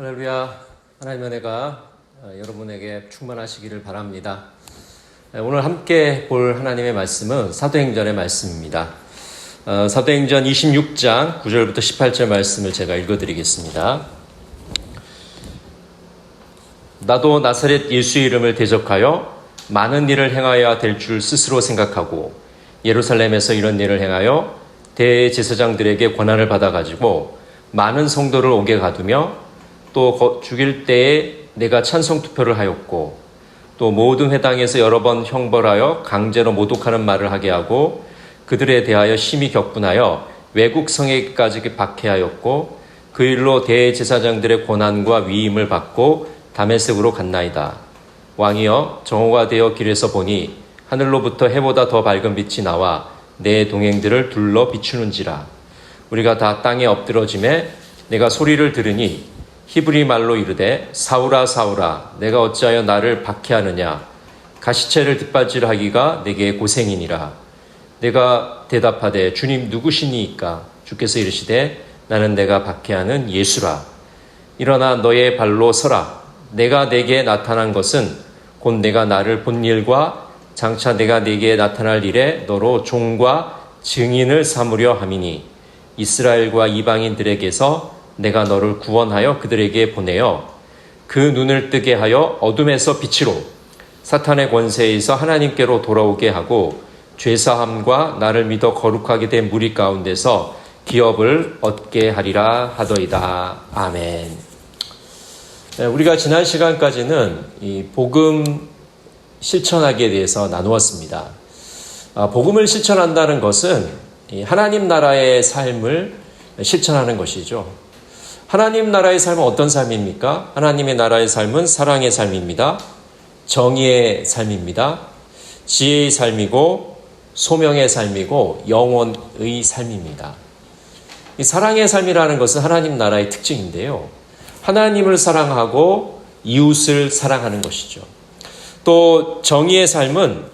할렐루야. 하나님의 은혜가 여러분에게 충만하시기를 바랍니다. 오늘 함께 볼 하나님의 말씀은 사도행전의 말씀입니다. 사도행전 26장 9절부터 18절 말씀을 제가 읽어드리겠습니다. 나도 나사렛 예수의 이름을 대적하여 많은 일을 행하여야 될 줄 스스로 생각하고 예루살렘에서 이런 일을 행하여 대제사장들에게 권한을 받아가지고 많은 성도를 옥에 가두며 또 죽일 때에 내가 찬송 투표를 하였고 또 모든 회당에서 여러 번 형벌하여 강제로 모독하는 말을 하게 하고 그들에 대하여 심히 격분하여 외국 성에까지 박해하였고 그 일로 대제사장들의 고난과 위임을 받고 다메섹으로 갔나이다. 왕이여, 정오가 되어 길에서 보니 하늘로부터 해보다 더 밝은 빛이 나와 내 동행들을 둘러 비추는지라. 우리가 다 땅에 엎드러짐에 내가 소리를 들으니 히브리 말로 이르되 사울아 사울아 내가 어찌하여 나를 박해하느냐. 가시체를 뒷받질하기가 내게 고생이니라. 내가 대답하되 주님 누구시니이까. 주께서 이르시되 나는 내가 박해하는 예수라. 일어나 너의 발로 서라. 내가 내게 나타난 것은 곧 내가 나를 본 일과 장차 내가 네게 나타날 일에 너로 종과 증인을 삼으려 함이니 이스라엘과 이방인들에게서 내가 너를 구원하여 그들에게 보내어 그 눈을 뜨게 하여 어둠에서 빛으로 사탄의 권세에서 하나님께로 돌아오게 하고 죄사함과 나를 믿어 거룩하게 된 무리 가운데서 기업을 얻게 하리라 하더이다. 아멘. 우리가 지난 시간까지는 이 복음 실천하기에 대해서 나누었습니다. 복음을 실천한다는 것은 하나님 나라의 삶을 실천하는 것이죠. 하나님 나라의 삶은 어떤 삶입니까? 하나님의 나라의 삶은 사랑의 삶입니다. 정의의 삶입니다. 지혜의 삶이고 소명의 삶이고 영원의 삶입니다. 이 사랑의 삶이라는 것은 하나님 나라의 특징인데요. 하나님을 사랑하고 이웃을 사랑하는 것이죠. 또 정의의 삶은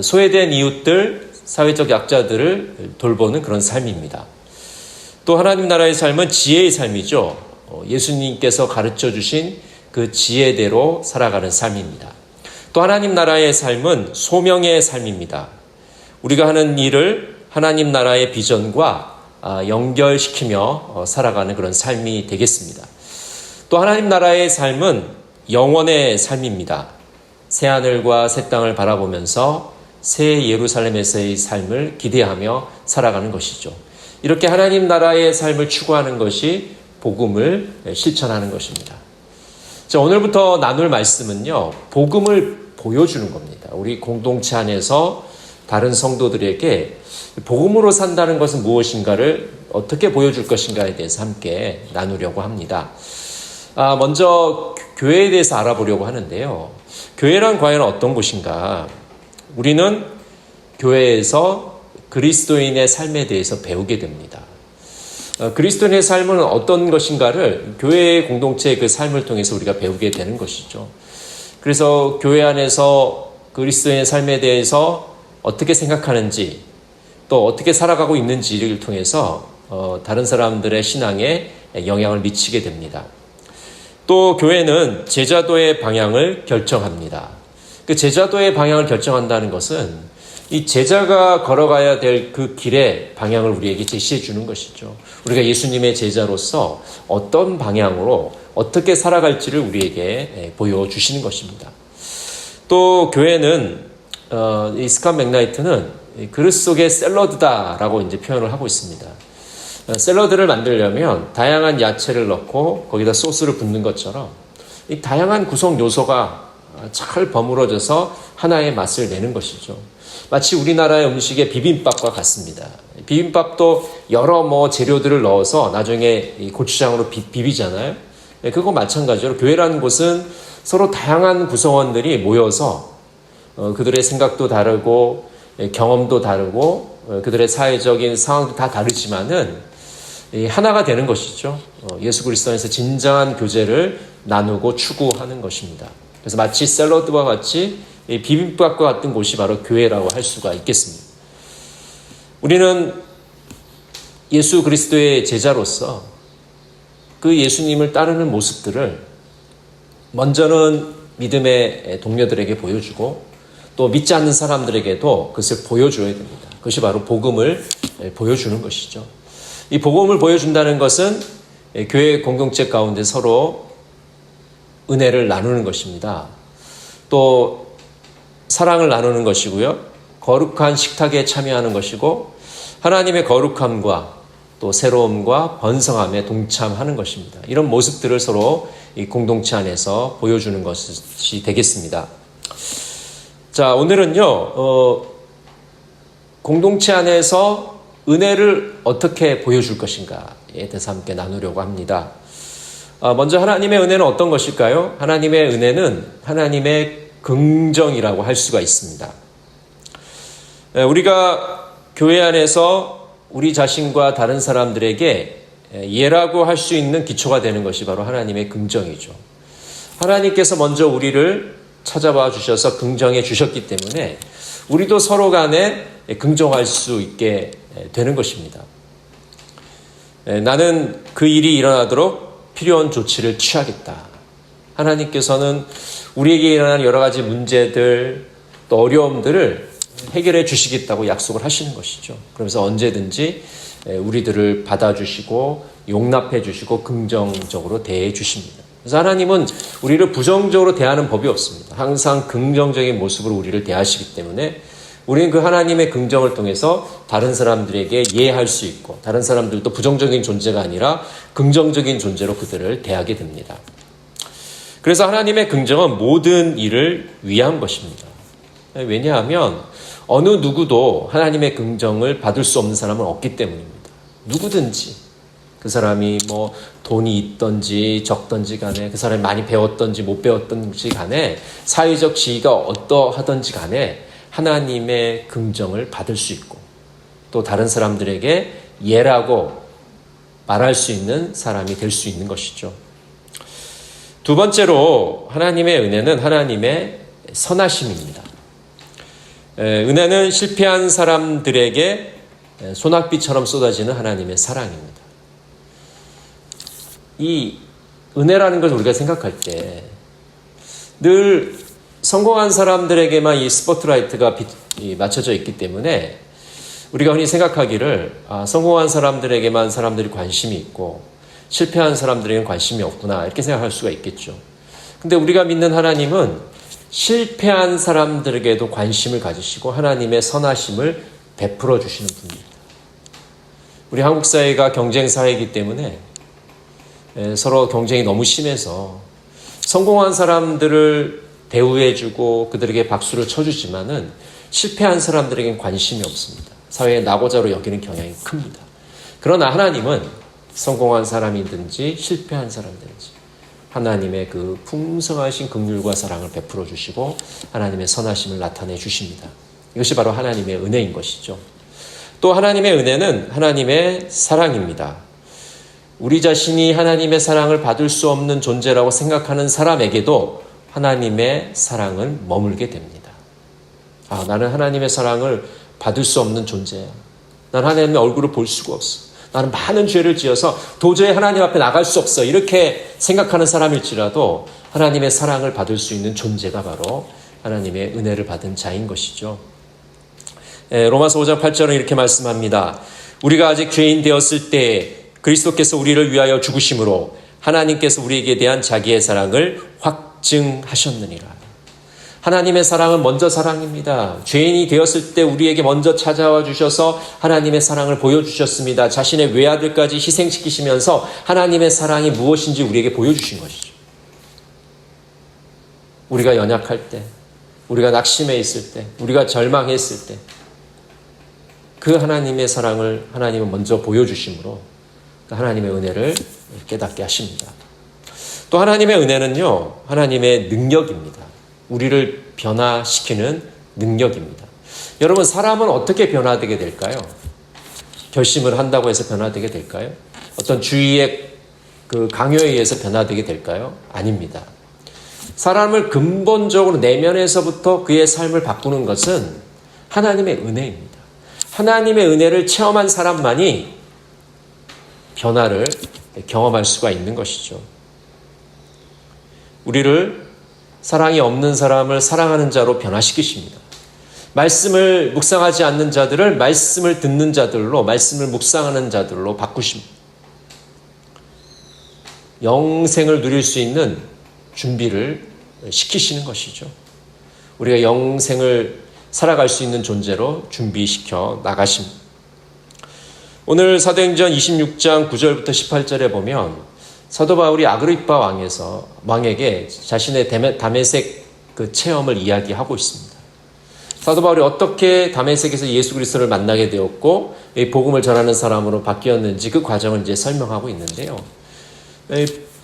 소외된 이웃들, 사회적 약자들을 돌보는 그런 삶입니다. 또 하나님 나라의 삶은 지혜의 삶이죠. 예수님께서 가르쳐 주신 그 지혜대로 살아가는 삶입니다. 또 하나님 나라의 삶은 소명의 삶입니다. 우리가 하는 일을 하나님 나라의 비전과 연결시키며 살아가는 그런 삶이 되겠습니다. 또 하나님 나라의 삶은 영원의 삶입니다. 새하늘과 새 땅을 바라보면서 새 예루살렘에서의 삶을 기대하며 살아가는 것이죠. 이렇게 하나님 나라의 삶을 추구하는 것이 복음을 실천하는 것입니다. 자, 오늘부터 나눌 말씀은요, 복음을 보여주는 겁니다. 우리 공동체 안에서 다른 성도들에게 복음으로 산다는 것은 무엇인가를 어떻게 보여줄 것인가에 대해서 함께 나누려고 합니다. 먼저 교회에 대해서 알아보려고 하는데요. 교회란 과연 어떤 곳인가? 우리는 교회에서 그리스도인의 삶에 대해서 배우게 됩니다. 그리스도인의 삶은 어떤 것인가를 교회의 공동체의 그 삶을 통해서 우리가 배우게 되는 것이죠. 그래서 교회 안에서 그리스도인의 삶에 대해서 어떻게 생각하는지 또 어떻게 살아가고 있는지를 통해서 다른 사람들의 신앙에 영향을 미치게 됩니다. 또 교회는 제자도의 방향을 결정합니다. 그 제자도의 방향을 결정한다는 것은 이 제자가 걸어가야 될 그 길의 방향을 우리에게 제시해 주는 것이죠. 우리가 예수님의 제자로서 어떤 방향으로 어떻게 살아갈지를 우리에게 보여주시는 것입니다. 또 교회는 이 스캇 맥나이트는 그릇 속의 샐러드다라고 이제 표현을 하고 있습니다. 샐러드를 만들려면 다양한 야채를 넣고 거기다 소스를 붓는 것처럼 이 다양한 구성 요소가 잘 버무러져서 하나의 맛을 내는 것이죠. 마치 우리나라의 음식의 비빔밥과 같습니다. 비빔밥도 여러 재료들을 넣어서 나중에 이 고추장으로 비비잖아요. 그거 마찬가지로 교회라는 곳은 서로 다양한 구성원들이 모여서 그들의 생각도 다르고 경험도 다르고 그들의 사회적인 상황도 다 다르지만은 하나가 되는 것이죠. 예수 그리스도 안에서 진정한 교제를 나누고 추구하는 것입니다. 그래서 마치 샐러드와 같이 비빔밥과 같은 곳이 바로 교회라고 할 수가 있겠습니다. 우리는 예수 그리스도의 제자로서 그 예수님을 따르는 모습들을 먼저는 믿음의 동료들에게 보여주고 또 믿지 않는 사람들에게도 그것을 보여줘야 됩니다. 그것이 바로 복음을 보여주는 것이죠. 이 복음을 보여준다는 것은 교회 공동체 가운데 서로 은혜를 나누는 것입니다. 또 사랑을 나누는 것이고요. 거룩한 식탁에 참여하는 것이고 하나님의 거룩함과 또 새로움과 번성함에 동참하는 것입니다. 이런 모습들을 서로 이 공동체 안에서 보여주는 것이 되겠습니다. 자, 오늘은요, 공동체 안에서 은혜를 어떻게 보여줄 것인가에 대해서 함께 나누려고 합니다. 먼저 하나님의 은혜는 어떤 것일까요? 하나님의 은혜는 하나님의 긍정이라고 할 수가 있습니다. 우리가 교회 안에서 우리 자신과 다른 사람들에게 예라고 할 수 있는 기초가 되는 것이 바로 하나님의 긍정이죠. 하나님께서 먼저 우리를 찾아와 주셔서 긍정해 주셨기 때문에 우리도 서로 간에 긍정할 수 있게 되는 것입니다. 나는 그 일이 일어나도록 필요한 조치를 취하겠다. 하나님께서는 우리에게 일어나는 여러 가지 문제들 또 어려움들을 해결해 주시겠다고 약속을 하시는 것이죠. 그러면서 언제든지 우리들을 받아주시고 용납해 주시고 긍정적으로 대해 주십니다. 그래서 하나님은 우리를 부정적으로 대하는 법이 없습니다. 항상 긍정적인 모습으로 우리를 대하시기 때문에 우리는 그 하나님의 긍정을 통해서 다른 사람들에게 이해할 수 있고 다른 사람들도 부정적인 존재가 아니라 긍정적인 존재로 그들을 대하게 됩니다. 그래서 하나님의 긍정은 모든 일을 위한 것입니다. 왜냐하면 어느 누구도 하나님의 긍정을 받을 수 없는 사람은 없기 때문입니다. 누구든지 그 사람이 뭐 돈이 있든지 적든지 간에 그 사람이 많이 배웠든지 못 배웠든지 간에 사회적 지위가 어떠하든지 간에 하나님의 긍정을 받을 수 있고 또 다른 사람들에게 예라고 말할 수 있는 사람이 될 수 있는 것이죠. 두 번째로 하나님의 은혜는 하나님의 선하심입니다. 은혜는 실패한 사람들에게 소낙비처럼 쏟아지는 하나님의 사랑입니다. 이 은혜라는 걸 우리가 생각할 때 늘 성공한 사람들에게만 이 스포트라이트가 맞춰져 있기 때문에 우리가 흔히 생각하기를 성공한 사람들에게만 사람들이 관심이 있고 실패한 사람들에게는 관심이 없구나 이렇게 생각할 수가 있겠죠. 근데 우리가 믿는 하나님은 실패한 사람들에게도 관심을 가지시고 하나님의 선하심을 베풀어 주시는 분입니다. 우리 한국 사회가 경쟁 사회이기 때문에 서로 경쟁이 너무 심해서 성공한 사람들을 대우해주고 그들에게 박수를 쳐주지만은 실패한 사람들에게는 관심이 없습니다. 사회의 낙오자로 여기는 경향이 큽니다. 그러나 하나님은 성공한 사람이든지 실패한 사람이든지 하나님의 그 풍성하신 긍휼과 사랑을 베풀어 주시고 하나님의 선하심을 나타내 주십니다. 이것이 바로 하나님의 은혜인 것이죠. 또 하나님의 은혜는 하나님의 사랑입니다. 우리 자신이 하나님의 사랑을 받을 수 없는 존재라고 생각하는 사람에게도 하나님의 사랑은 머물게 됩니다. 나는 하나님의 사랑을 받을 수 없는 존재야. 난 하나님의 얼굴을 볼 수가 없어. 나는 많은 죄를 지어서 도저히 하나님 앞에 나갈 수 없어. 이렇게 생각하는 사람일지라도 하나님의 사랑을 받을 수 있는 존재가 바로 하나님의 은혜를 받은 자인 것이죠. 로마서 5장 8절은 이렇게 말씀합니다. 우리가 아직 죄인 되었을 때 그리스도께서 우리를 위하여 죽으심으로 하나님께서 우리에게 대한 자기의 사랑을 확증하셨느니라. 하나님의 사랑은 먼저 사랑입니다. 죄인이 되었을 때 우리에게 먼저 찾아와 주셔서 하나님의 사랑을 보여주셨습니다. 자신의 외아들까지 희생시키시면서 하나님의 사랑이 무엇인지 우리에게 보여주신 것이죠. 우리가 연약할 때, 우리가 낙심해 있을 때, 우리가 절망했을 때 그 하나님의 사랑을 하나님은 먼저 보여주심으로 하나님의 은혜를 깨닫게 하십니다. 또 하나님의 은혜는요, 하나님의 능력입니다. 우리를 변화시키는 능력입니다. 여러분, 사람은 어떻게 변화되게 될까요? 결심을 한다고 해서 변화되게 될까요? 어떤 주위의 그 강요에 의해서 변화되게 될까요? 아닙니다. 사람을 근본적으로 내면에서부터 그의 삶을 바꾸는 것은 하나님의 은혜입니다. 하나님의 은혜를 체험한 사람만이 변화를 경험할 수가 있는 것이죠. 우리를 사랑이 없는 사람을 사랑하는 자로 변화시키십니다. 말씀을 묵상하지 않는 자들을 말씀을 듣는 자들로, 말씀을 묵상하는 자들로 바꾸십니다. 영생을 누릴 수 있는 준비를 시키시는 것이죠. 우리가 영생을 살아갈 수 있는 존재로 준비시켜 나가십니다. 오늘 사도행전 26장 9절부터 18절에 보면 사도 바울이 아그리파 왕에게 자신의 다메섹 그 체험을 이야기하고 있습니다. 사도 바울이 어떻게 다메섹에서 예수 그리스도를 만나게 되었고 이 복음을 전하는 사람으로 바뀌었는지 그 과정을 이제 설명하고 있는데요.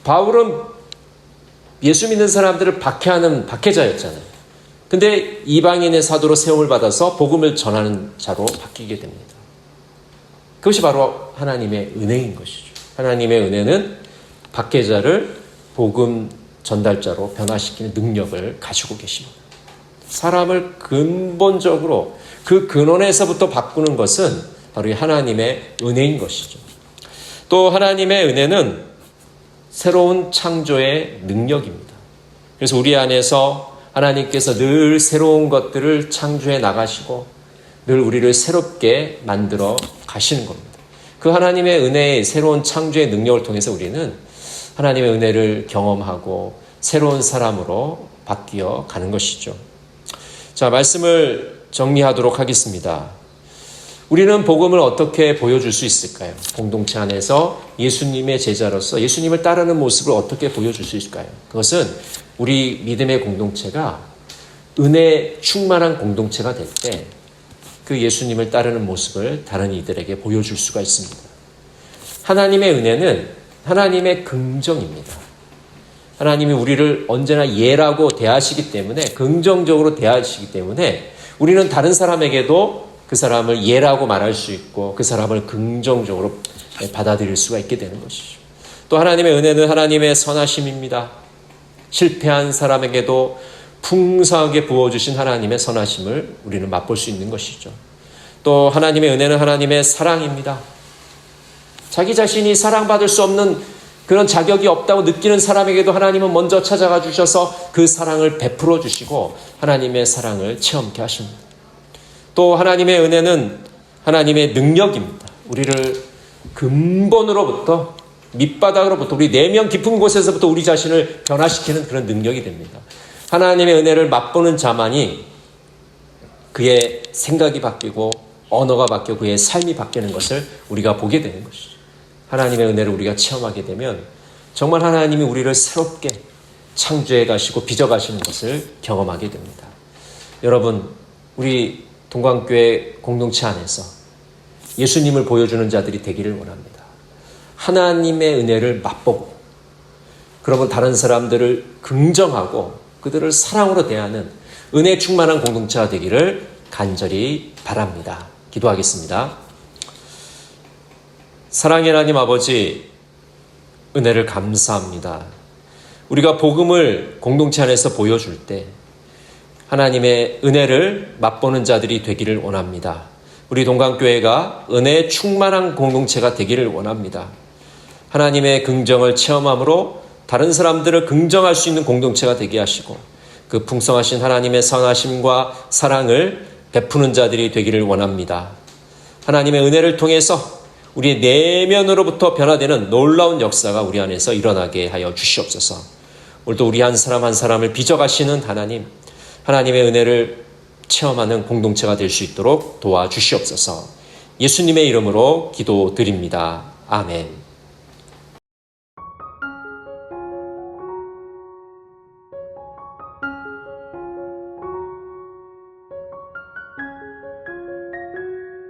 바울은 예수 믿는 사람들을 박해하는 박해자였잖아요. 근데 이방인의 사도로 세움을 받아서 복음을 전하는 자로 바뀌게 됩니다. 그것이 바로 하나님의 은혜인 것이죠. 하나님의 은혜는 박해자를 복음 전달자로 변화시키는 능력을 가지고 계십니다. 사람을 근본적으로 그 근원에서부터 바꾸는 것은 바로 하나님의 은혜인 것이죠. 또 하나님의 은혜는 새로운 창조의 능력입니다. 그래서 우리 안에서 하나님께서 늘 새로운 것들을 창조해 나가시고 늘 우리를 새롭게 만들어 가시는 겁니다. 그 하나님의 은혜의 새로운 창조의 능력을 통해서 우리는 하나님의 은혜를 경험하고 새로운 사람으로 바뀌어 가는 것이죠. 자, 말씀을 정리하도록 하겠습니다. 우리는 복음을 어떻게 보여줄 수 있을까요? 공동체 안에서 예수님의 제자로서 예수님을 따르는 모습을 어떻게 보여줄 수 있을까요? 그것은 우리 믿음의 공동체가 은혜 충만한 공동체가 될 때 그 예수님을 따르는 모습을 다른 이들에게 보여줄 수가 있습니다. 하나님의 은혜는 하나님의 긍정입니다. 하나님이 우리를 언제나 예라고 대하시기 때문에 긍정적으로 대하시기 때문에 우리는 다른 사람에게도 그 사람을 예라고 말할 수 있고 그 사람을 긍정적으로 받아들일 수가 있게 되는 것이죠. 또 하나님의 은혜는 하나님의 선하심입니다. 실패한 사람에게도 풍성하게 부어주신 하나님의 선하심을 우리는 맛볼 수 있는 것이죠. 또 하나님의 은혜는 하나님의 사랑입니다. 자기 자신이 사랑받을 수 없는 그런 자격이 없다고 느끼는 사람에게도 하나님은 먼저 찾아가 주셔서 그 사랑을 베풀어 주시고 하나님의 사랑을 체험케 하십니다. 또 하나님의 은혜는 하나님의 능력입니다. 우리를 근본으로부터 밑바닥으로부터 우리 내면 깊은 곳에서부터 우리 자신을 변화시키는 그런 능력이 됩니다. 하나님의 은혜를 맛보는 자만이 그의 생각이 바뀌고 언어가 바뀌고 그의 삶이 바뀌는 것을 우리가 보게 되는 것이죠. 하나님의 은혜를 우리가 체험하게 되면 정말 하나님이 우리를 새롭게 창조해 가시고 빚어 가시는 것을 경험하게 됩니다. 여러분, 우리 동광교회 공동체 안에서 예수님을 보여주는 자들이 되기를 원합니다. 하나님의 은혜를 맛보고 그러면 다른 사람들을 긍정하고 그들을 사랑으로 대하는 은혜 충만한 공동체가 되기를 간절히 바랍니다. 기도하겠습니다. 사랑의 하나님 아버지, 은혜를 감사합니다. 우리가 복음을 공동체 안에서 보여줄 때 하나님의 은혜를 맛보는 자들이 되기를 원합니다. 우리 동강교회가 은혜 충만한 공동체가 되기를 원합니다. 하나님의 긍정을 체험함으로 다른 사람들을 긍정할 수 있는 공동체가 되게 하시고 그 풍성하신 하나님의 선하심과 사랑을 베푸는 자들이 되기를 원합니다. 하나님의 은혜를 통해서 우리의 내면으로부터 변화되는 놀라운 역사가 우리 안에서 일어나게 하여 주시옵소서. 오늘도 우리 한 사람 한 사람을 빚어가시는 하나님, 하나님의 은혜를 체험하는 공동체가 될 수 있도록 도와주시옵소서. 예수님의 이름으로 기도드립니다. 아멘.